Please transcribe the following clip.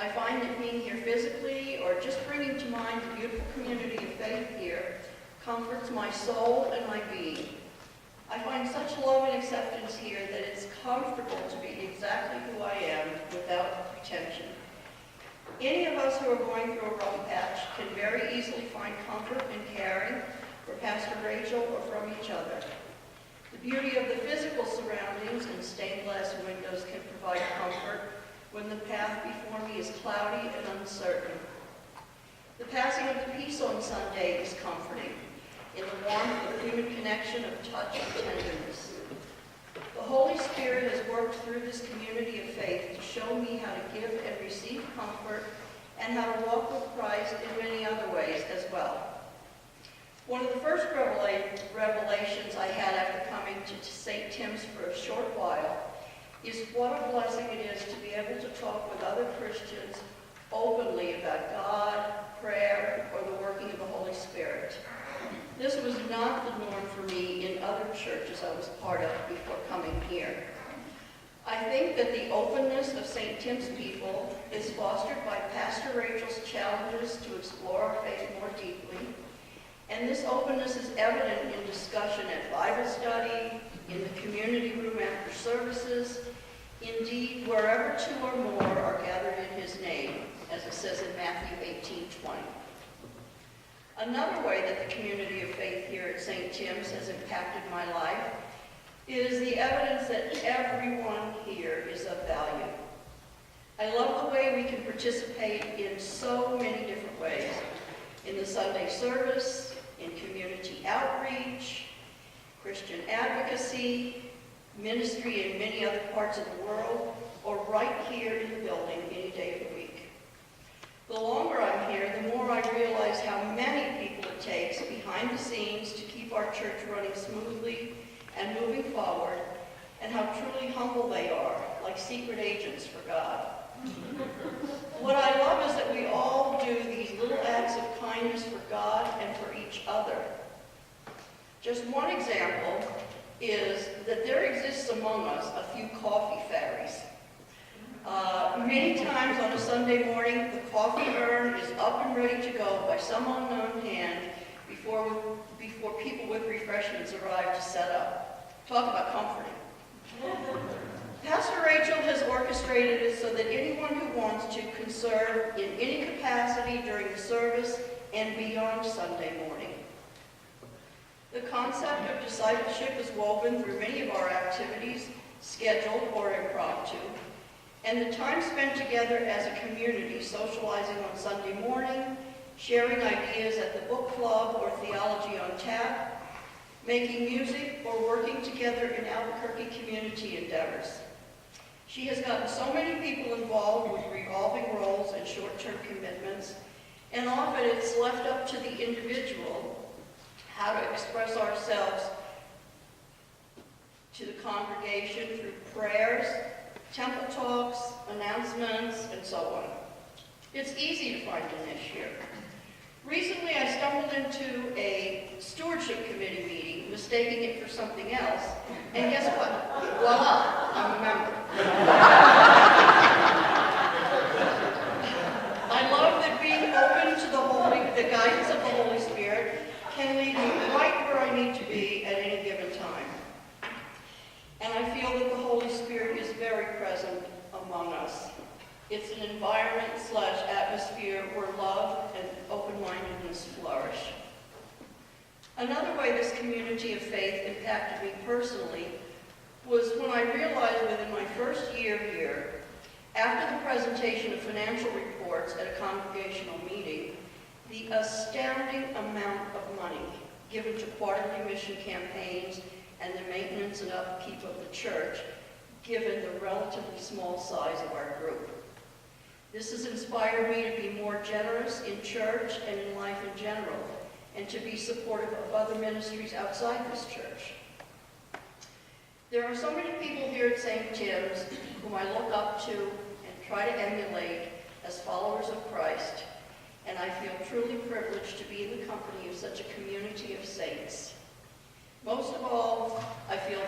I find that being here physically or just bringing to mind the beautiful community of faith here comforts my soul and my being. I find such love and acceptance here that it's comfortable to be exactly who I am without pretension. Any of us who are going through a rough patch can very easily find comfort and caring from Pastor Rachel or from each other. The beauty of the physical surroundings and stained glass windows can provide comfort when the path before me is cloudy and uncertain. The passing of the peace on Sunday is comforting in the warmth of human connection of touch and tenderness. The Holy Spirit has worked through this community of faith to show me how to give and receive comfort and how to walk with Christ in many other ways as well. One of the first revelations I had after coming to St. Tim's for a short while is what a blessing it is to be able to talk with other Christians openly about God, prayer, or the working of the Holy Spirit. This was not the norm for me in other churches I was part of before coming here. I think that the openness of St. Tim's people is fostered by Pastor Rachel's challenges to explore our faith more deeply, and this openness is evident in discussion at Bible study, in the community room after services, indeed wherever two or more are gathered in his name, as it says in Matthew 18:20. Another way that the community of faith here at St. Tim's has impacted my life is the evidence that everyone here is of value. I love the way we can participate in so many different ways. In the Sunday service, in community outreach, Christian advocacy, ministry in many other parts of the world, or right here in the building any day of the week. The longer I'm here, the more I realize how many people it takes behind the scenes to keep our church running smoothly and moving forward, and how truly humble they are, like secret agents for God. What I love is that we all do these little acts of kindness for God and for each other. Just one example is that there exists among us a few coffee fairies. Many times on a Sunday morning, the coffee urn is up and ready to go by some unknown hand before people with refreshments arrive to set up. Talk about comforting. Pastor Rachel has orchestrated it so that anyone who wants to can serve in any capacity during the service and beyond Sunday morning. The concept of discipleship is woven through many of our activities, scheduled or impromptu, and the time spent together as a community, socializing on Sunday morning, sharing ideas at the book club or theology on tap, making music, or working together in Albuquerque community endeavors. She has gotten so many people involved with revolving roles and short-term commitments, and often it's left up to the individual how to express ourselves to the congregation through prayers, temple talks, announcements, and so on. It's easy to find a niche here. Recently, I stumbled into a stewardship committee meeting, mistaking it for something else, and guess what? Voila, I'm a member. I love that being open to the guidance of the Holy Spirit can lead me right where I need to be at any given time. And I feel that the Holy Spirit is very present among us. It's an environment/atmosphere where love and open-mindedness flourish. Another way this community of faith impacted me personally was when I realized within my first year here, after the presentation of financial reports at a congregational meeting, the astounding amount of money given to quarterly mission campaigns and the maintenance and upkeep of the church, given the relatively small size of our group. This has inspired me to be more generous in church and in life in general, and to be supportive of other ministries outside this church. There are so many people here at St. Tim's whom I look up to and try to emulate as followers of Christ, and I feel truly privileged to be in the company of such a community of saints. Most of all, I feel